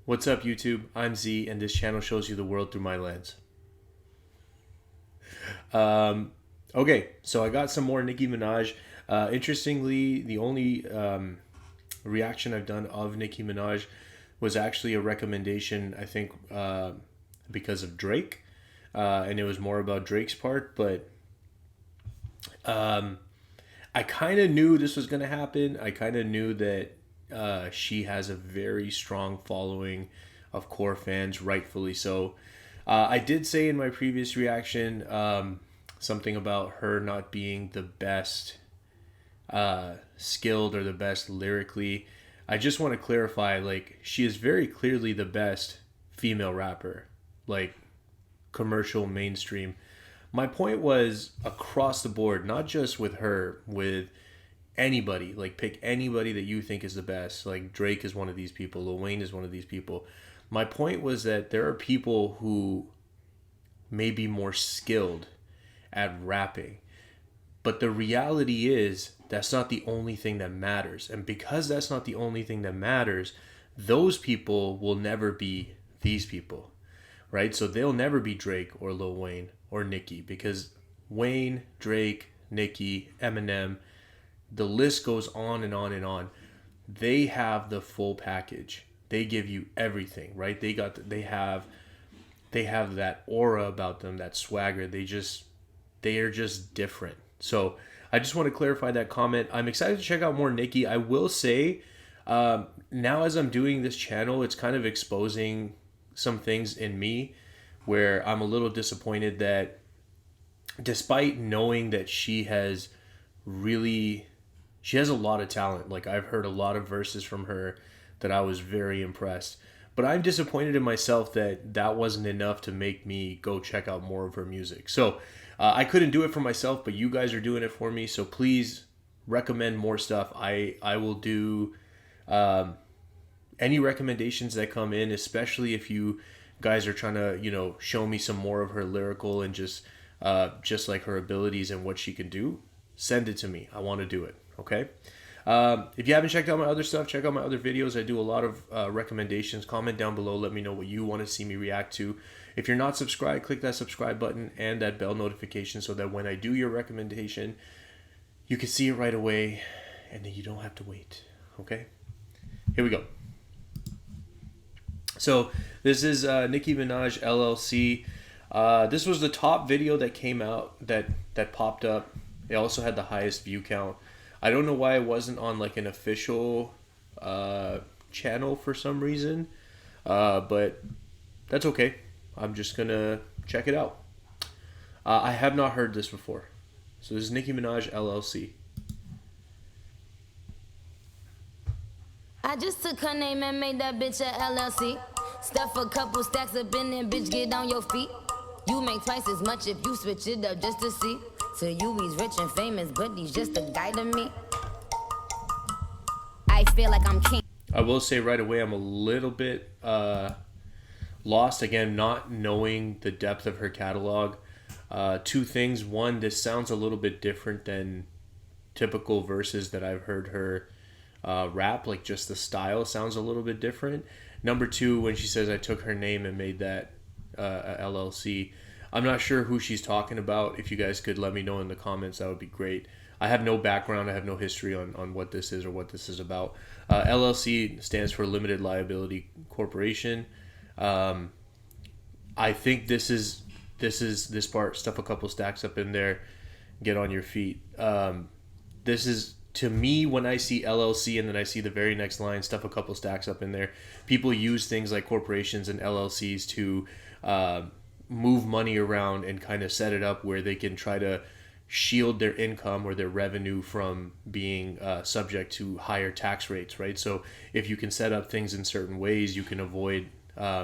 What's up, YouTube? I'm Z, and this channel shows you the world through my lens. Okay, so I got some more Nicki Minaj. Interestingly, the only reaction I've done of Nicki Minaj was actually a recommendation, I think, because of Drake. And it was more about Drake's part, but I kind of knew this was going to happen. I kind of knew that she has a very strong following of core fans, rightfully so. I did say in my previous reaction something about her not being the best skilled or the best lyrically. I just want to clarify, like, she is very clearly the best female rapper, like commercial, mainstream. My point was across the board, not just with her, with anybody. Like, pick anybody that you think is the best. Like, Drake is one of these people. Lil Wayne is one of these people. My point was that there are people who may be more skilled at rapping. But the reality is that's not the only thing that matters. And because that's not the only thing that matters, those people will never be these people, right? So they'll never be Drake or Lil Wayne or Nicki, because Wayne, Drake, Nicki, Eminem, the list goes on and on and on. They have the full package. They give you everything, right? They have that aura about them, that swagger. They are just different. So I just want to clarify that comment. I'm excited to check out more Nicki. I will say, now as I'm doing this channel, it's kind of exposing some things in me where I'm a little disappointed that despite knowing that she has a lot of talent. Like, I've heard a lot of verses from her that I was very impressed. But I'm disappointed in myself that wasn't enough to make me go check out more of her music. So I couldn't do it for myself, but you guys are doing it for me. So please recommend more stuff. I will do any recommendations that come in, especially if you guys are trying to, show me some more of her lyrical and just like her abilities and what she can do. Send it to me. I want to do it. Okay. If you haven't checked out my other stuff, check out my other videos. I do a lot of recommendations. Comment down below. Let me know what you want to see me react to. If you're not subscribed, click that subscribe button and that bell notification so that when I do your recommendation, you can see it right away and then you don't have to wait. Okay? Here we go. So this is Nicki Minaj, LLC. This was the top video that came out, that popped up. It also had the highest view count. I don't know why it wasn't on like an official channel for some reason, but that's okay. I'm just gonna check it out. I have not heard this before. So this is Nicki Minaj, LLC. I just took her name and made that bitch a LLC. Stuff a couple stacks up in there, bitch, get on your feet. You make twice as much if you switch it up just to see. To you he's rich and famous, but he's just a guy to me. I feel like I'm king. I will say right away I'm a little bit lost, again, not knowing the depth of her catalog. Two things. One, this sounds a little bit different than typical verses that I've heard her rap. Like, just the style sounds a little bit different. Number two, when she says I took her name and made that a LLC, I'm not sure who she's talking about. If you guys could let me know in the comments, that would be great. I have no background. I have no history on what this is or what this is about. LLC stands for Limited Liability Corporation. I think this is this part. Stuff a couple stacks up in there. Get on your feet. This is, to me, when I see LLC and then I see the very next line, stuff a couple stacks up in there. People use things like corporations and LLCs to move money around and kind of set it up where they can try to shield their income or their revenue from being subject to higher tax rates, right? So if you can set up things in certain ways, you can avoid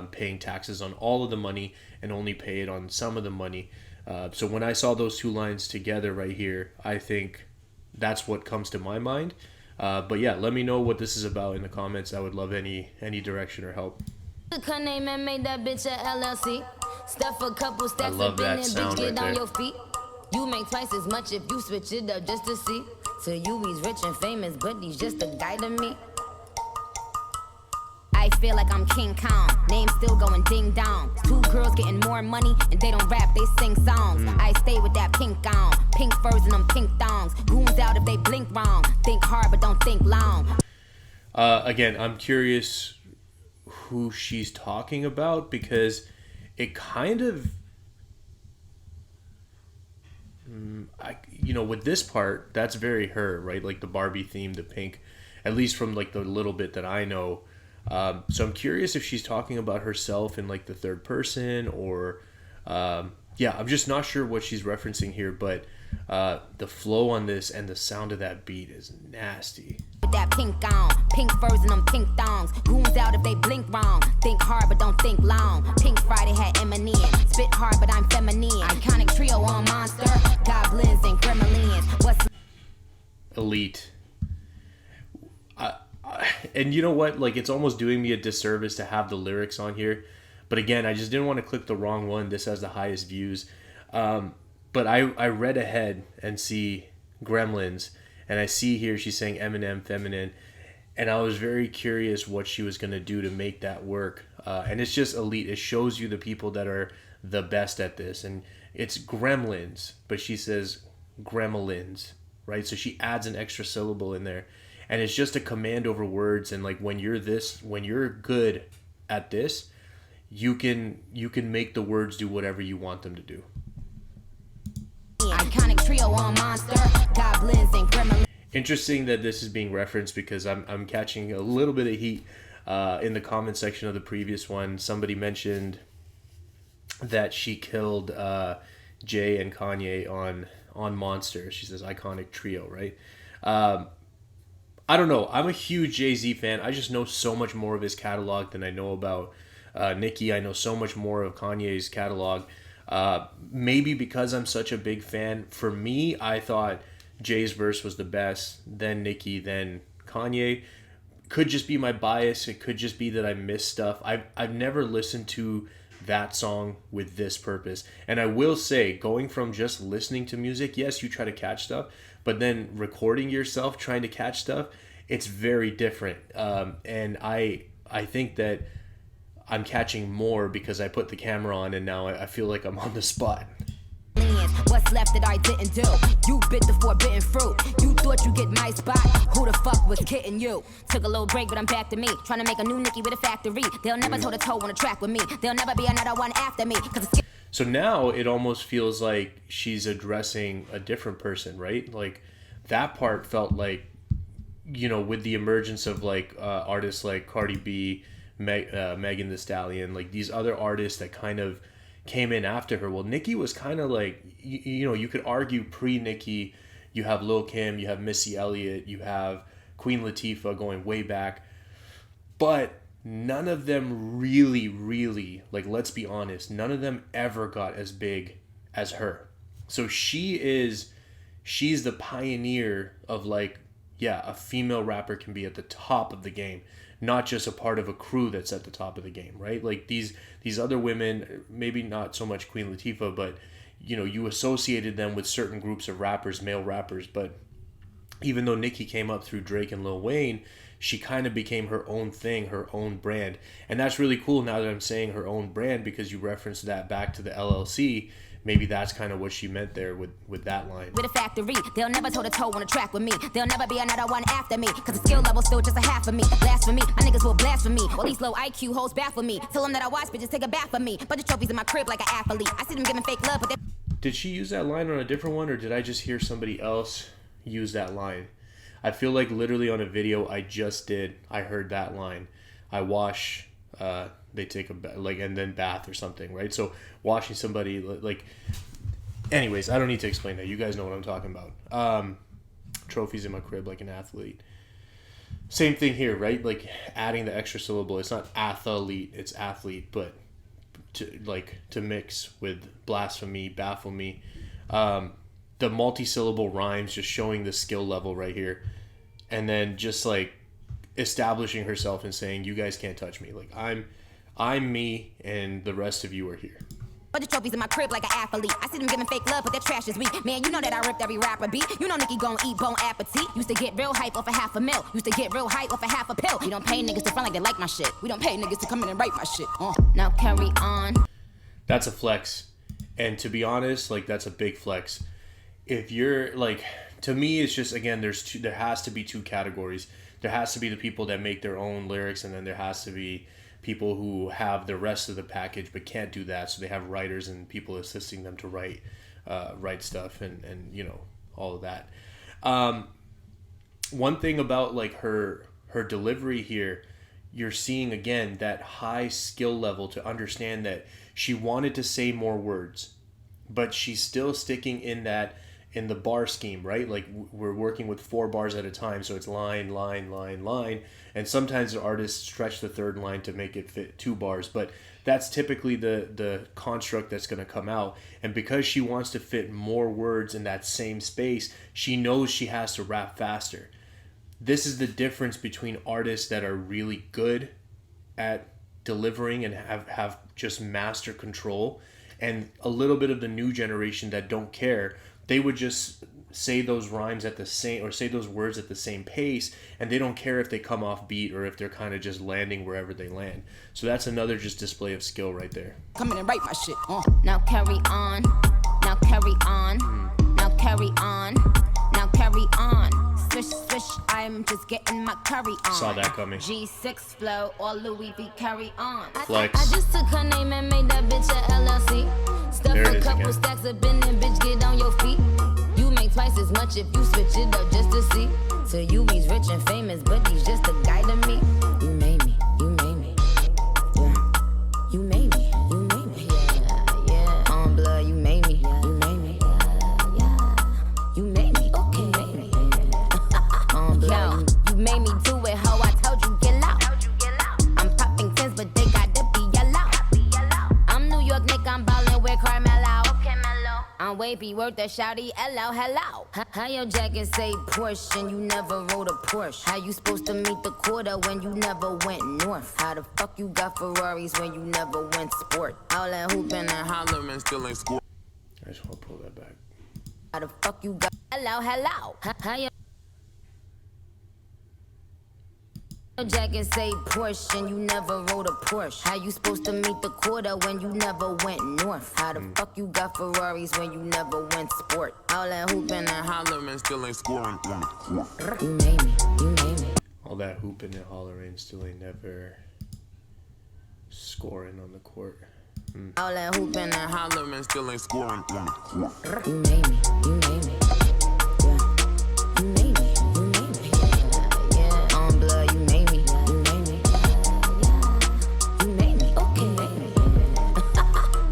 paying taxes on all of the money and only pay it on some of the money. So when I saw those two lines together right here, I think that's what comes to my mind. But yeah, let me know what this is about in the comments. I would love any direction or help. Took her name and made that bitch a LLC. Stuff a couple stacks love up in that there, sound bitch, get right on there. your feet. You make twice as much if you switch it up just to see. To you he's rich and famous, but he's just a guy to me. I feel feel like I'm King Kong. Name still going ding dong. Two girls getting more money and they don't rap, they sing songs. I stay with that pink on, pink furs and them pink thongs. Goons out if they blink wrong. Think hard but don't think long. Again, I'm curious who she's talking about because it kind of, with this part, that's very her, right? Like the Barbie theme, the pink, at least from like the little bit that I know. So I'm curious if she's talking about herself in like the third person or, I'm just not sure what she's referencing here, but the flow on this and the sound of that beat is nasty. With that pink on, pink furs and them pink thongs. Goons out if they blink wrong. Think hard but don't think long. Pink Friday had Eminem. Spit hard but I'm feminine. Iconic trio on Monster. Goblins and gremlins. What's Elite. And you know what? Like, it's almost doing me a disservice to have the lyrics on here. But again, I just didn't want to click the wrong one. This has the highest views. But I read ahead and see Gremlins. And I see here she's saying Eminem, feminine. And I was very curious what she was going to do to make that work. And it's just elite. It shows you the people that are the best at this. And it's Gremlins, but she says Gremlins, right? So she adds an extra syllable in there. And it's just a command over words. And like when you're good at this, you can make the words do whatever you want them to do. iconic trio on Monster? Goblins and gremlins. Interesting that this is being referenced because I'm catching a little bit of heat in the comment section of the previous one. Somebody mentioned that she killed Jay and Kanye on Monster. She says iconic trio, right? I don't know. I'm a huge Jay-Z fan. I just know so much more of his catalog than I know about Nicki. I know so much more of Kanye's catalog. Maybe because I'm such a big fan. For me, I thought Jay's verse was the best, then Nicki, then Kanye. Could just be my bias. It could just be that I missed stuff. I've never listened to that song with this purpose. And I will say, going from just listening to music, yes, you try to catch stuff, but then recording yourself trying to catch stuff, it's very different. And I think that I'm catching more because I put the camera on and now I feel like I'm on the spot. What's left that I didn't do? You bit the forbidden fruit. You thought you get my spot. Who the fuck was kidding you? Took a little break, but I'm back to me. Trying to make a new Nicki with a factory. They'll never toe to toe on a track with me. There'll never be another one after me. So now it almost feels like she's addressing a different person, right? Like that part felt like, with the emergence of like artists like Cardi B, Megan Thee Stallion, like these other artists that kind of came in after her. Well, Nicki was kind of like, you could argue pre-Nicki, you have Lil Kim, you have Missy Elliott, you have Queen Latifah going way back, but none of them really, like, let's be honest, none of them ever got as big as her. So she's the pioneer of like, yeah, a female rapper can be at the top of the game, not just a part of a crew that's at the top of the game, right? Like these other women, maybe not so much Queen Latifah, but you associated them with certain groups of rappers, male rappers. But even though Nicki came up through Drake and Lil Wayne, she kind of became her own thing, her own brand. And that's really cool now that I'm saying her own brand, because you referenced that back to the LLC. Maybe that's kind of what she meant there with that line. With a factory, they'll never toe to toe on a track with me. There'll never be another one after me. Cause the skill level's still just a half of me. Blasphemy, my niggas will blaspheme me. All these low IQ hoes baffle me. Tell them that I watch bitches take a bath for me. Bunch of trophies in my crib like an athlete. I see them giving fake love, but they... Did she use that line on a different one, or did I just hear somebody else use that line? I feel like literally on a video I just did, I heard that line. I wash, they take a like, and then bath or something, right? So washing somebody, like, anyways, I don't need to explain that. You guys know what I'm talking about. Trophies in my crib like an athlete. Same thing here, right? Like adding the extra syllable. It's not athlete, it's athlete, but to mix with blasphemy, baffle me. The multi-syllable rhymes, just showing the skill level right here. And then just like establishing herself and saying, you guys can't touch me. Like I'm me and the rest of you are here. But the trophies in my crib like an athlete. I see them giving fake love, but their trash is weak. Man, you know that I ripped every rapper beat. You know Nicki gon' eat bone appetit. Used to get real hype off a half a mil. Used to get real hype off a half a pill. We don't pay niggas to front like they like my shit. We don't pay niggas to come in and write my shit. Now carry on. That's a flex. And to be honest, like, that's a big flex. If you're like, to me, it's just, again, there has to be two categories. There has to be the people that make their own lyrics, and then there has to be people who have the rest of the package but can't do that, so they have writers and people assisting them to write stuff and you know, all of that. One thing about like her delivery here, you're seeing again that high skill level to understand that she wanted to say more words, but she's still sticking in the bar scheme, right? Like, we're working with 4 bars at a time, so it's line, line, line, line, and sometimes the artists stretch the third line to make it fit 2 bars, but that's typically the construct that's going to come out. And because she wants to fit more words in that same space, she knows she has to rap faster. This is the difference between artists that are really good at delivering and have just master control, and a little bit of the new generation that don't care. They would just say those rhymes at the same, or say those words at the same pace, and they don't care if they come off beat or if they're kind of just landing wherever they land. So that's another just display of skill right there. Come in and write my shit. Now carry on. Now carry on. Now carry on. Now carry on. Swish, swish, I'm just getting my curry on. Saw that coming. G6 flow, all Louis V, carry on. Flex. I just took her name and made that bitch a LLC. Stuff There it a is couple again. stacks up in there, bitch, get on your feet. You make twice as much if you switch it up just to see. So you he's rich and famous, but he's just a guy to me. You made me, you made me. Yeah. You made me, you made me. Yeah, yeah. On blood, you made me, you made me. Yeah, you made me, okay. You made me. On blood, you made me do it, ho. I told you get loud. I'm popping tins, but they got to be yellow. I'm New York Nick, I'm ballin' with Carmelo. I'm wavy, worth the shouty, hello, hello. How your jacket say Porsche and you never rode a Porsche? How you supposed to meet the quota when you never went north? How the fuck you got Ferraris when you never went sport? All that hooping and hollering still ain't score. I just want to pull that back. How the fuck you got, hello, hello. How your jacket say Porsche and you never rode a Porsche? How you supposed to meet the quota when you never went north? How the fuck you got Ferraris when you never went sport? All that hooping and hollering still ain't scoring. You made me, you made me. All that hooping and hollering still ain't never scoring on the court. All that hooping and Hollering still ain't scoring. you made me, you made me. Yeah. You made me, you made me. Yeah, yeah. On blood, you made me, you made me. Yeah, you made me, okay.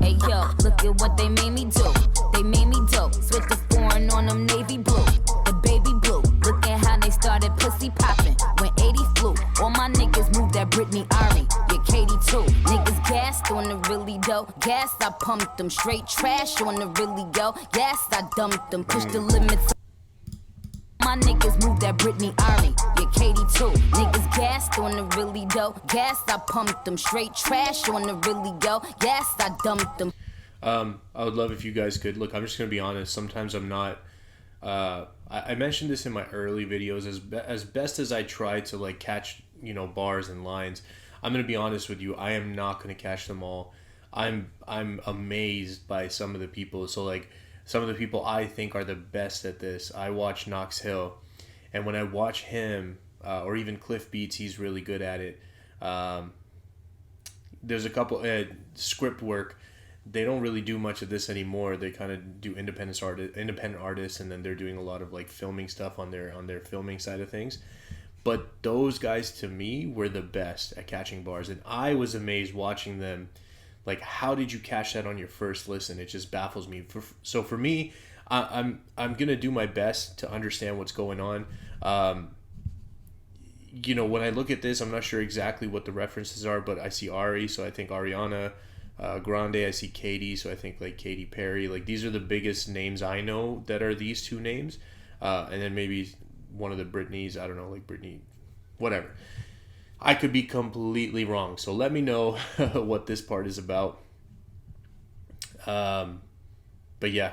Hey yo, look at what they made me do. They made me dope. Switch the foreign on them navy blue. The baby blue. Look at how they started pussy popping. When 80 flew, all my niggas moved that Britney Ari. Yeah, Katie too. Niggas gassed on the really dough. Gas, I pumped them. Straight trash on the really go. Gas, I dumped them. Push the limits. My niggas moved that Britney Ari. Yeah, Katie too. Niggas gassed on the really dough. Gas, I pumped them. Straight trash on the really go. Gas, I dumped them. I would love if you guys could look. I'm just gonna be honest. Sometimes I'm not. I mentioned this in my early videos. As best as I try to like catch, you know, bars and lines, I'm gonna be honest with you. I am not gonna catch them all. I'm amazed by some of the people. So like some of the people I think are the best at this. I watch Knox Hill, and when I watch him, or even Cliff Beats, he's really good at it. There's a couple script work. They don't really do much of this anymore. They kind of do independent artists, and then they're doing a lot of like filming stuff on their filming side of things. But those guys to me were the best at catching bars, and I was amazed watching them. Like, how did you catch that on your first listen? It just baffles me. So for me, I'm gonna do my best to understand what's going on. You know, when I look at this, I'm not sure exactly what the references are, but I see Ari, so I think Ariana Grande. I see Katy, so I think like Katy Perry. Like, these are the biggest names I know that are these two names, and then maybe one of the Britneys. I don't know, like Britney, whatever. I could be completely wrong, so let me know what this part is about. But yeah.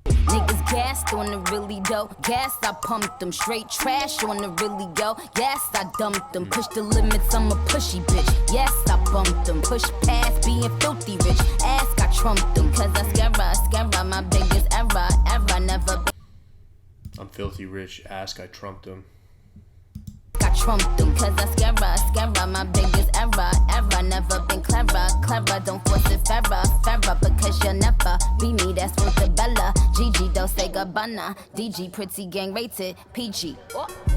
Niggas gassed on the really dough. Gas, I pumped them. Straight trash on the really go. Yes, I dumped them. Push the limits, I'm a pushy bitch. Yes, I bumped them. Push past being filthy rich. Ask, I trumped them. Cause I scare my biggest error, never been. I'm filthy rich. Ask, I trumped him. I trumped them. Cause I scare my biggest error, never been clever. Don't force it fairer, because you'll never be me. That's what the Bella. GG, don't say Gabbana. DG, pretty gang rated PG.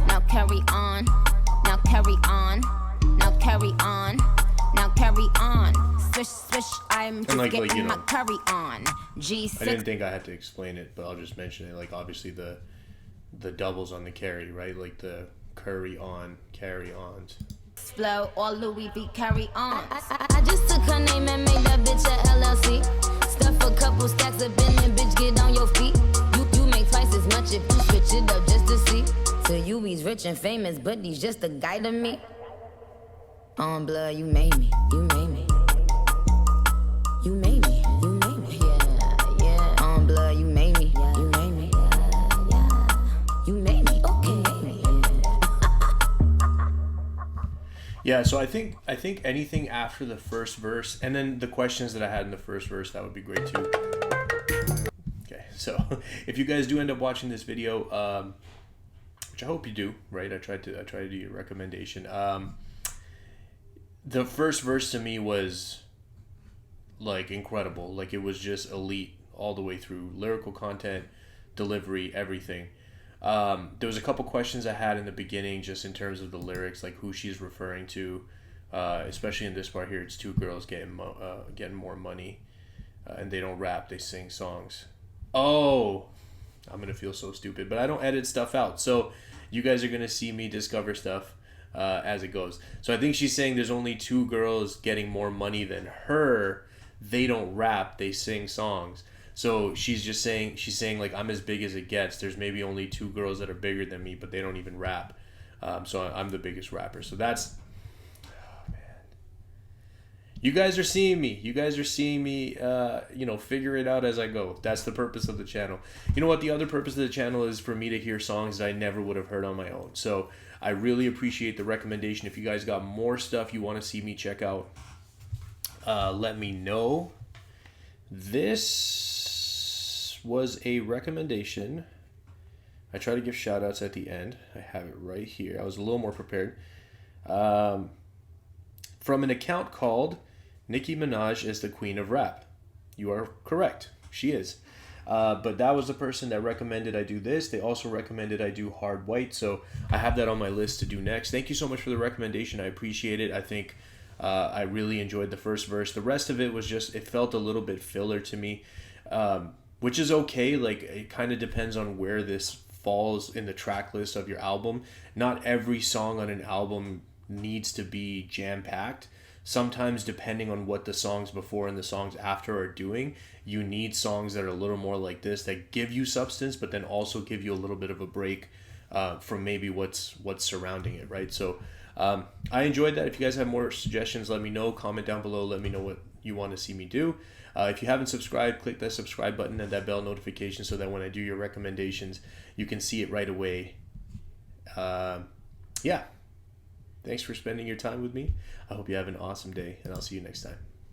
Now carry on. Now carry on. Now carry on. Now carry on. Swish, I'm just like, getting you know, my curry on. G6. I didn't think I had to explain it, but I'll just mention it. Like, obviously the doubles on the carry, right? Like the curry on, carry ons. Flow or Louis V carry on. I just took her name and made that bitch a LLC. Stuff a couple stacks up in there, bitch, get on your feet. You make twice as much if you switch it up just to see. So you he's rich and famous, but he's just a guy to me. On blood, you made me, you made me. You made me, you made me. Yeah. On blood, you made me, you made me. You made me, okay. Yeah, so I think anything after the first verse, and then the questions that I had in the first verse, that would be great too. Okay, so if you guys do end up watching this video, which I hope you do, right? I tried to do your recommendation. The first verse to me was like incredible. Like it was just elite all the way through. Lyrical content, delivery, everything. There was a couple questions I had in the beginning just in terms of the lyrics, like who she's referring to, especially in this part here. It's two girls getting more money, and they don't rap, they sing songs. Oh, I'm gonna feel so stupid, but I don't edit stuff out, so you guys are gonna see me discover stuff as it goes. So I think she's saying there's only two girls getting more money than her. They don't rap, they sing songs. So she's saying like, I'm as big as it gets. There's maybe only two girls that are bigger than me, but they don't even rap. So I'm the biggest rapper. So that's, oh man. You guys are seeing me. Figure it out as I go. That's the purpose of the channel. You know what? The other purpose of the channel is for me to hear songs that I never would have heard on my own. So I really appreciate the recommendation. If you guys got more stuff you want to see me check out, let me know. This was a recommendation. I try to give shout outs at the end. I have it right here. I was a little more prepared. From an account called Nicki Minaj is the queen of rap. You are correct. She is. But that was the person that recommended I do this. They also recommended I do Hard White. So I have that on my list to do next. Thank you so much for the recommendation. I appreciate it. I think I really enjoyed the first verse. The rest of it was just, it felt a little bit filler to me, which is okay. Like, it kind of depends on where this falls in the track list of your album. Not every song on an album needs to be jam-packed. Sometimes, depending on what the songs before and the songs after are doing, you need songs that are a little more like this, that give you substance, but then also give you a little bit of a break from maybe what's surrounding it, right? So I enjoyed that. If you guys have more suggestions, let me know. Comment down below. Let me know what you want to see me do. If you haven't subscribed, click that subscribe button and that bell notification so that when I do your recommendations, you can see it right away. Yeah. Thanks for spending your time with me. I hope you have an awesome day, and I'll see you next time.